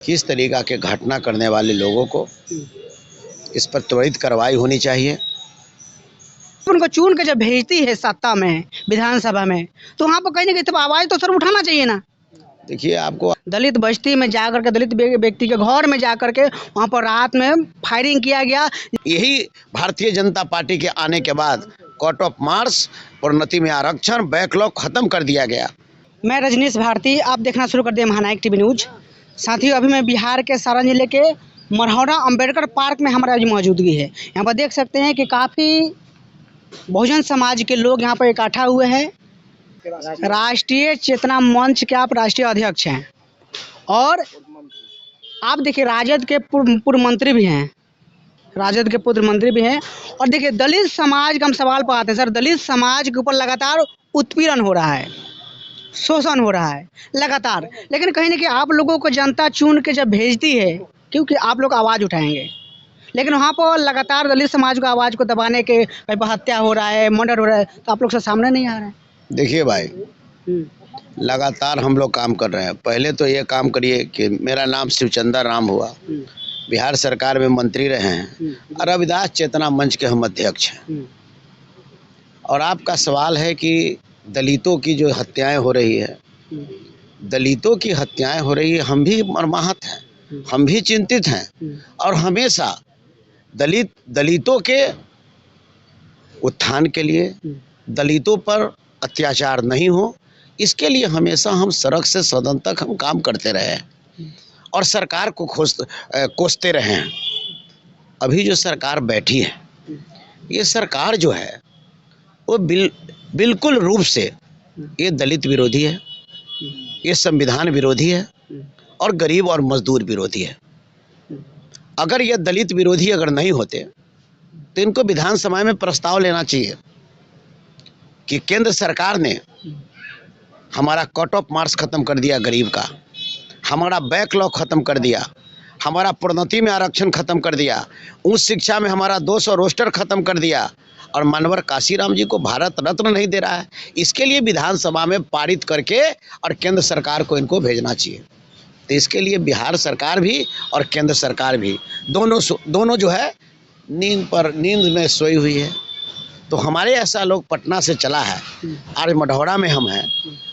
किस तरीका के घटना करने वाले लोगों को इस पर त्वरित कार्रवाई होनी चाहिए। उनको चुन के जब भेजती है सत्ता में, विधानसभा में, तो वहाँ पर कहीं ना कहीं तो आवाज तो सर उठाना चाहिए ना। देखिए, आपको दलित बस्ती में जा करके, दलित व्यक्ति के घर में जा करके वहाँ पर रात में फायरिंग किया गया। यही भारतीय जनता पार्टी के आने के बाद कोर्ट ऑफ मार्च, प्रोन्नति में आरक्षण, बैकलॉग खत्म कर दिया गया। मैं रजनीश भारती, आप देखना शुरू कर दिया महानायक टीवी न्यूज। साथियों, अभी मैं बिहार के सारण जिले के मढ़ौरा अंबेडकर पार्क में हमारा मौजूदगी है। यहाँ पर देख सकते हैं कि काफ़ी बहुजन समाज के लोग यहाँ पर इकट्ठा हुए हैं। राष्ट्रीय चेतना मंच के आप राष्ट्रीय अध्यक्ष हैं और आप देखिए राजद के पूर्व मंत्री भी हैं, और देखिए दलित समाज का हम सवाल पर आते हैं। सर, दलित समाज के ऊपर लगातार उत्पीड़न हो रहा है, शोषण हो रहा है लगातार, लेकिन कहीं ना कहीं आप लोगों को जनता चुन के जब भेजती है, क्योंकि आप लोग आवाज़ उठाएंगे, लेकिन वहाँ पर लगातार दलित समाज को आवाज़ को दबाने के कहीं पर हत्या हो रहा है, मर्डर हो रहा है, तो आप लोग से सामने नहीं आ रहा है। देखिए भाई, लगातार हम लोग काम कर रहे हैं। पहले तो ये काम करिए कि मेरा नाम शिवचंद्र राम हुआ, बिहार सरकार में मंत्री रहे हैं और रविदास चेतना मंच के हम अध्यक्ष हैं। और आपका सवाल है कि दलितों की जो हत्याएं हो रही है, दलितों की हत्याएं हो रही है, हम भी मर्माहत हैं, हम भी चिंतित हैं। और हमेशा दलितों के उत्थान के लिए, दलितों पर अत्याचार नहीं हो, इसके लिए हमेशा हम सड़क से सदन तक हम काम करते रहे और सरकार को कोसते रहे हैं। अभी जो सरकार बैठी है, ये सरकार जो है वो बिल्कुल रूप से ये दलित विरोधी है, ये संविधान विरोधी है और गरीब और मजदूर विरोधी है। अगर ये दलित विरोधी अगर नहीं होते तो इनको विधानसभा में प्रस्ताव लेना चाहिए कि केंद्र सरकार ने हमारा कट ऑफ मार्क्स खत्म कर दिया, गरीब का हमारा बैकलॉग खत्म कर दिया, हमारा प्रोन्नति में आरक्षण खत्म कर दिया, उच्च शिक्षा में हमारा 200 रोस्टर खत्म कर दिया और मानवर काशीराम जी को भारत रत्न नहीं दे रहा है। इसके लिए विधानसभा में पारित करके और केंद्र सरकार को इनको भेजना चाहिए। तो इसके लिए बिहार सरकार भी और केंद्र सरकार भी दोनों जो है नींद में सोई हुई है। तो हमारे ऐसा लोग पटना से चला है, आज मढ़ौरा में हम हैं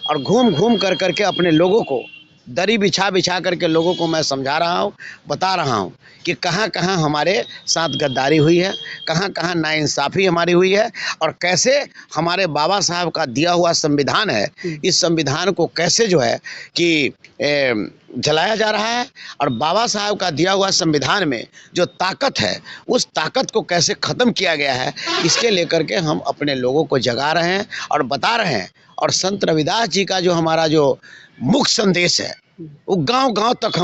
और घूम करके अपने लोगों को दरी बिछा करके लोगों को मैं समझा रहा हूँ, बता रहा हूँ कि कहाँ कहाँ हमारे साथ गद्दारी हुई है, कहाँ कहाँ नाइंसाफ़ी हमारी हुई है और कैसे हमारे बाबा साहब का दिया हुआ संविधान है, इस संविधान को कैसे जो है कि जलाया जा रहा है और बाबा साहब का दिया हुआ संविधान में जो ताकत है, उस ताकत को कैसे ख़त्म किया गया है, इसके लेकर के हम अपने लोगों को जगा रहे हैं और बता रहे हैं। और संत रविदास जी का जो हमारा जो मुख्य संदेश है, वो गांव-गांव तक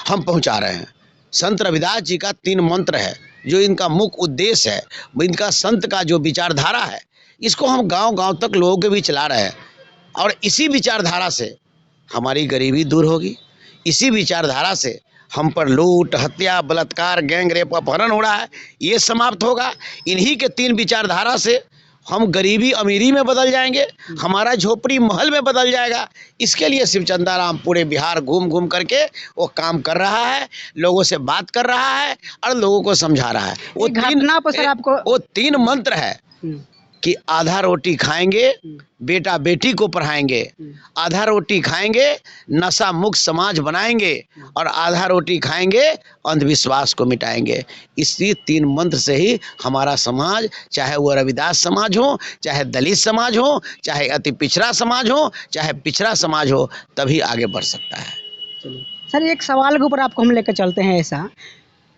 हम पहुंचा रहे हैं। संत रविदास जी का 3 मंत्र है, जो इनका मुख्य उद्देश्य है, इनका संत का जो विचारधारा है, इसको हम गांव-गांव तक लोगों के बीच चला रहे हैं। और इसी विचारधारा से हमारी गरीबी दूर होगी, इसी विचारधारा से हम पर लूट, हत्या, बलात्कार, गैंग रेप, अपहरण हो रहा है, ये समाप्त होगा। इन्हीं के 3 विचारधारा से हम गरीबी अमीरी में बदल जाएंगे, हमारा झोपड़ी महल में बदल जाएगा। इसके लिए शिवचंद्र राम पूरे बिहार घूम करके वो काम कर रहा है, लोगों से बात कर रहा है और लोगों को समझा रहा है। वो घटना पर सर आपको वो 3 मंत्र है कि आधा रोटी खाएंगे, बेटा बेटी को पढ़ाएंगे, आधा रोटी खाएंगे, नशा मुक्त समाज बनाएंगे और आधा रोटी खाएंगे, अंधविश्वास को मिटाएंगे। इसी 3 मंत्र से ही हमारा समाज, चाहे वो रविदास समाज हो, चाहे दलित समाज हो, चाहे अति पिछड़ा समाज हो, चाहे पिछड़ा समाज हो, तभी आगे बढ़ सकता है। सर, एक सवाल के ऊपर आपको हम लेकर चलते हैं। ऐसा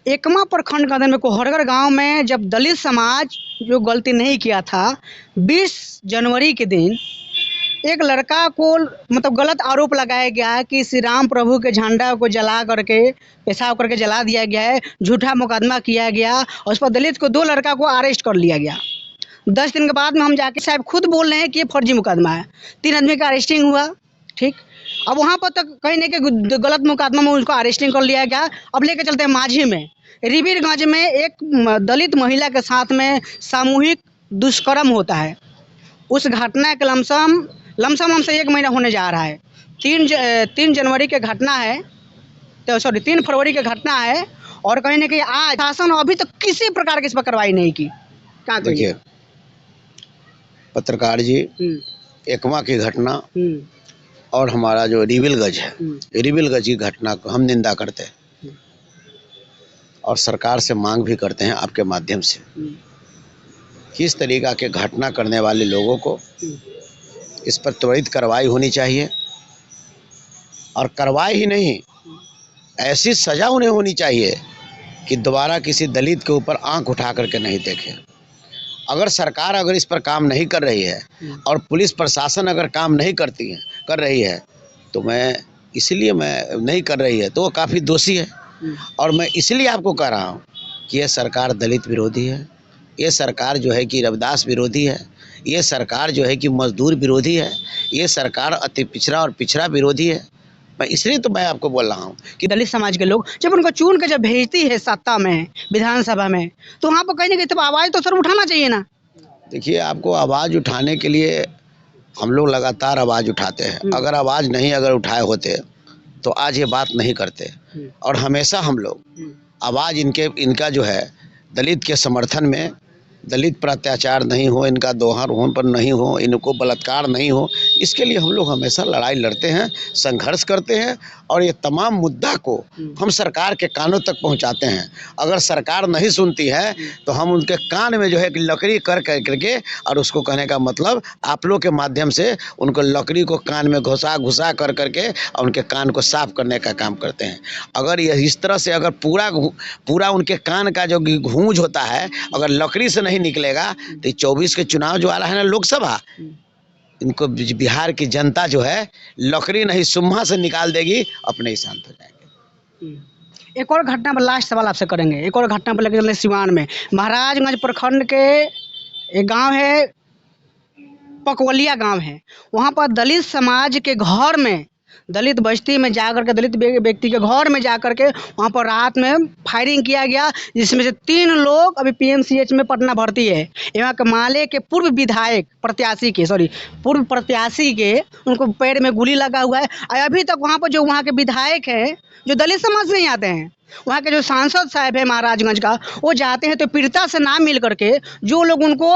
एकमा प्रखंड के अंदर में कोहरगर गांव में जब दलित समाज जो गलती नहीं किया था, 20 जनवरी के दिन एक लड़का को मतलब गलत आरोप लगाया गया कि श्री राम प्रभु के झंडा को जला करके, पेशाब करके जला दिया गया है, झूठा मुकदमा किया गया और उस पर दलित को 2 लड़का को अरेस्ट कर लिया गया। 10 दिन के बाद में हम जाके साहब खुद बोल रहे हैं कि ये फर्जी मुकदमा है। 3 आदमी का अरेस्टिंग हुआ, ठीक। अब वहाँ पर तक कहीं नहीं कि गलत मुकदमा में उसको अरेस्टिंग कर लिया गया। अब लेके चलते हैं माझी में, रिबीरगंज में एक दलित महिला के साथ में सामूहिक दुष्कर्म होता है। उस घटना के लमसम हमसे 1 महीना होने जा रहा है। 3 जनवरी की घटना है। तो सॉरी 3 फरवरी की घटना है और कहीं ना कहीं आज शासन अभी तक किसी प्रकार की इस पर कार्रवाई नहीं की। क्या देखिए पत्रकार जी, एकमा की घटना और हमारा जो रिविलगंज है, रिविलगंज की घटना को हम निंदा करते हैं और सरकार से मांग भी करते हैं आपके माध्यम से कि इस तरीक़ा के घटना करने वाले लोगों को इस पर त्वरित कार्रवाई होनी चाहिए और कार्रवाई ही नहीं, ऐसी सज़ा उन्हें होनी चाहिए कि दोबारा किसी दलित के ऊपर आंख उठा करके नहीं देखे। अगर सरकार अगर इस पर काम नहीं कर रही है और पुलिस प्रशासन अगर काम नहीं कर रही है तो मैं नहीं कर रही है तो वो काफ़ी दोषी है। और मैं इसलिए आपको कह रहा हूँ कि ये सरकार दलित विरोधी है, ये सरकार जो है कि रविदास विरोधी है, ये सरकार जो है कि मजदूर विरोधी है, ये सरकार अति पिछड़ा और पिछड़ा विरोधी है। इसलिए तो मैं आपको बोल रहा हूँ कि दलित समाज के लोग जब उनको चुन के जब भेजती है सत्ता में, विधानसभा में, तो वहाँ पर कहीं ना कहीं तब आवाज़ तो सर उठाना चाहिए ना। देखिए आपको आवाज़ उठाने के लिए हम लोग लगातार आवाज़ उठाते हैं। अगर आवाज़ नहीं अगर उठाए होते तो आज ये बात नहीं करते। और हमेशा हम लोग आवाज़ इनका जो है दलित के समर्थन में, दलित पर अत्याचार नहीं हो, इनका दोहन पर नहीं हो, इनको बलात्कार नहीं हो, इसके लिए हम लोग हमेशा लड़ाई लड़ते हैं, संघर्ष करते हैं और ये तमाम मुद्दा को हम सरकार के कानों तक पहुंचाते हैं। अगर सरकार नहीं सुनती है तो हम उनके कान में जो है कि लकड़ी करके और उसको कहने का मतलब आप लोग के माध्यम से उनको लकड़ी को कान में घुसा करके और उनके कान को साफ करने का काम करते हैं। अगर ये इस तरह से अगर पूरा उनके कान का जो गूंज होता है अगर लकड़ी से नहीं निकलेगा तो 24 के चुनाव जो आ रहा है ना लोकसभा, इनको बिहार की जनता जो है लकड़ी नहीं सुम्हा से निकाल देगी, अपने ही शांत हो जाएंगे। एक और घटना पर लास्ट सवाल आपसे करेंगे। एक और घटना पर लेकर चले सिवान में, महाराजगंज प्रखंड के एक गांव है, पकवलिया गांव है, वहां पर दलित समाज के घर में, दलित बस्ती में जाकर के, दलित व्यक्ति के घर में जाकर के वहाँ पर रात में फायरिंग किया गया, जिसमें से 3 लोग अभी PMCH में पटना भर्ती है। यहाँ के माले के पूर्व प्रत्याशी के उनको पैर में गोली लगा हुआ है। और अभी तक वहाँ पर जो वहाँ के विधायक हैं जो दलित समाज से ही आते हैं, वहाँ के जो सांसद साहब है महाराजगंज का, वो जाते हैं तो पीड़िता से ना मिल करके जो लोग उनको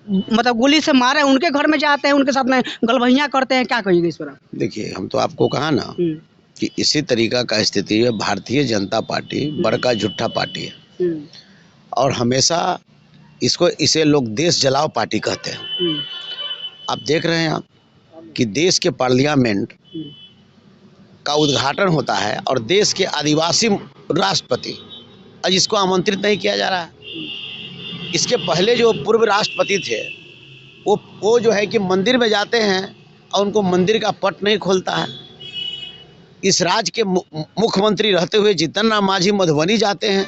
मतलब गोली से मारे उनके घर में जाते हैं, उनके साथ में गलभैया करते हैं। क्या कहिएगा इस पर? देखिए हम तो आपको कहा ना कि इसी तरीका का स्थिति है। भारतीय जनता पार्टी बड़का झूठा पार्टी है और हमेशा इसे लोग देश जलाओ पार्टी कहते हैं। आप देख रहे हैं कि देश के पार्लियामेंट का उद्घाटन होता है और देश के आदिवासी राष्ट्रपति आज इसको आमंत्रित नहीं किया जा रहा है। इसके पहले जो पूर्व राष्ट्रपति थे वो जो है कि मंदिर में जाते हैं और उनको मंदिर का पट नहीं खोलता है। इस राज्य के मुख्यमंत्री रहते हुए जीतन राम मांझी मधुबनी जाते हैं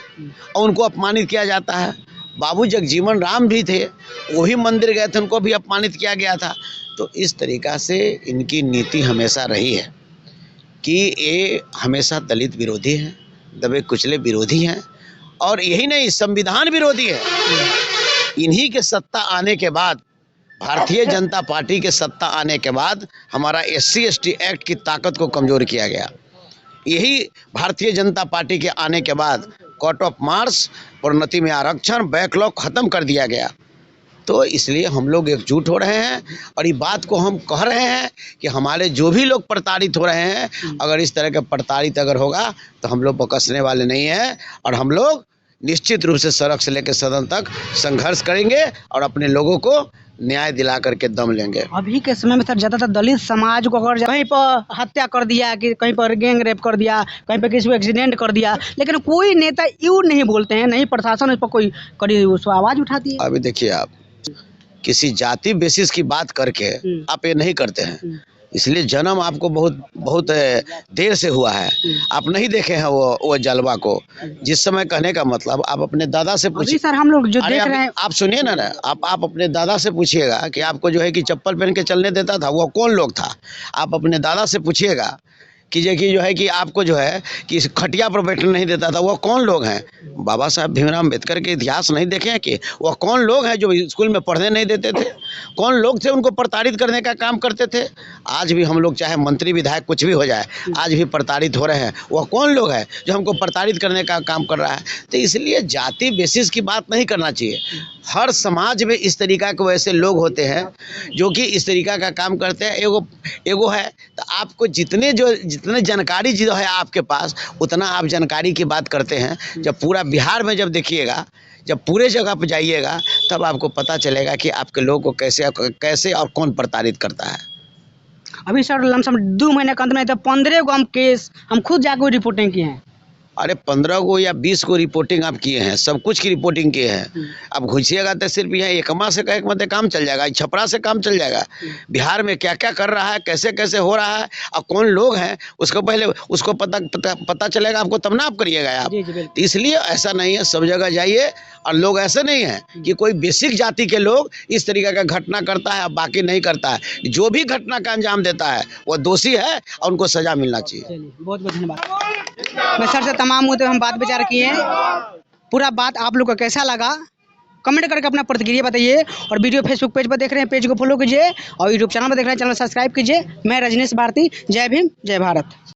और उनको अपमानित किया जाता है। बाबू जगजीवन राम भी थे, वो भी मंदिर गए थे, उनको भी अपमानित किया गया था। तो इस तरीक़ा से इनकी नीति हमेशा रही है कि ये हमेशा दलित विरोधी हैं, दबे कुचले विरोधी हैं और यही नहीं संविधान विरोधी है। इन्हीं के सत्ता आने के बाद, भारतीय जनता पार्टी के सत्ता आने के बाद हमारा SC ST एक्ट की ताकत को कमज़ोर किया गया। यही भारतीय जनता पार्टी के आने के बाद कोर्ट ऑफ मार्च, प्रोन्नति में आरक्षण, बैकलॉग ख़त्म कर दिया गया। तो इसलिए हम लोग एकजुट हो रहे हैं और ये बात को हम कह रहे हैं कि हमारे जो भी लोग प्रताड़ित हो रहे हैं, अगर इस तरह के प्रताड़ित अगर होगा तो हम लोग बकसने वाले नहीं हैं और हम लोग निश्चित रूप से सड़क से लेकर सदन तक संघर्ष करेंगे और अपने लोगों को न्याय दिला करके दम लेंगे। अभी के समय में सर ज़्यादातर दलित समाज को अगर कहीं पर हत्या कर दिया, कि कहीं पर गैंग रेप कर दिया, कहीं पर किसी को एक्सीडेंट कर दिया, लेकिन कोई नेता यूँ नहीं बोलते हैं, नहीं प्रशासन उस पर कोई कड़ी उसको आवाज़ उठाती है। अभी देखिए आप किसी जाति बेसिस की बात करके आप ये नहीं करते हैं, इसलिए जन्म आपको बहुत देर से हुआ है। आप नहीं देखे हैं वो जलवा को। जिस समय कहने का मतलब आप अपने दादा से पूछिए। सर हम लोग जो देख रहे हैं, आप सुनिए ना, आप अपने दादा से पूछिएगा कि आपको जो है कि चप्पल पहन के चलने देता था, वो कौन लोग था। आप अपने दादा से पूछिएगा कि जो है कि आपको जो है कि खटिया पर बैठने नहीं देता था, वो कौन लोग हैं। बाबा साहब भीमराव अम्बेडकर के इतिहास नहीं देखे हैं कि वो कौन लोग हैं जो स्कूल में पढ़ने नहीं देते थे। कौन लोग थे उनको प्रताड़ित करने का काम करते थे? आज भी हम लोग चाहे मंत्री विधायक कुछ भी हो जाए, आज भी प्रताड़ित हो रहे हैं। वह कौन लोग है जो हमको प्रताड़ित करने का काम कर रहा है? तो इसलिए जाति बेसिस की बात नहीं करना चाहिए। हर समाज में इस तरीका के वैसे लोग होते हैं जो कि इस तरीका का काम करते हैं। एगो है तो आपको जितने जानकारी जो है आपके पास, उतना आप जानकारी की बात करते हैं। जब पूरा बिहार में जब देखिएगा, जब पूरे जगह पर जाइएगा, तब आपको पता चलेगा कि आपके लोगों को कैसे और कौन प्रताड़ित करता है। अभी सर लमसम 2 महीने के अंदर में तो 15 गो हम केस हम खुद जाकर रिपोर्टिंग किए हैं। अरे 15 गो या 20 गो रिपोर्टिंग आप किए हैं, सब कुछ की रिपोर्टिंग किए हैं। अब घुसिएगा तो सिर्फ यहाँ एकमा से कहे मत काम चल जाएगा, छपरा से काम चल जाएगा। बिहार में क्या क्या कर रहा है, कैसे कैसे हो रहा है और कौन लोग हैं, उसको पहले उसको पता चलेगा आपको, तब ना आप करिएगा आप। तो इसलिए ऐसा नहीं है, सब जगह जाइए। और लोग ऐसे नहीं है कि कोई बेसिक जाति के लोग इस तरीके का घटना करता है और बाकी नहीं करता है। जो भी घटना का अंजाम देता है वो दोषी है और उनको सजा मिलना चाहिए। बहुत बहुत धन्यवाद। मैं सर से तमाम मुद्दे हम बात विचार किए हैं। पूरा बात आप लोग को कैसा लगा कमेंट करके अपना प्रतिक्रिया बताइए। और वीडियो फेसबुक पेज पर देख रहे हैं, पेज को फॉलो कीजिए, और यूट्यूब चैनल पर देख रहे हैं, चैनल सब्सक्राइब कीजिए। मैं रजनीश भारती। जय भीम, जय भारत।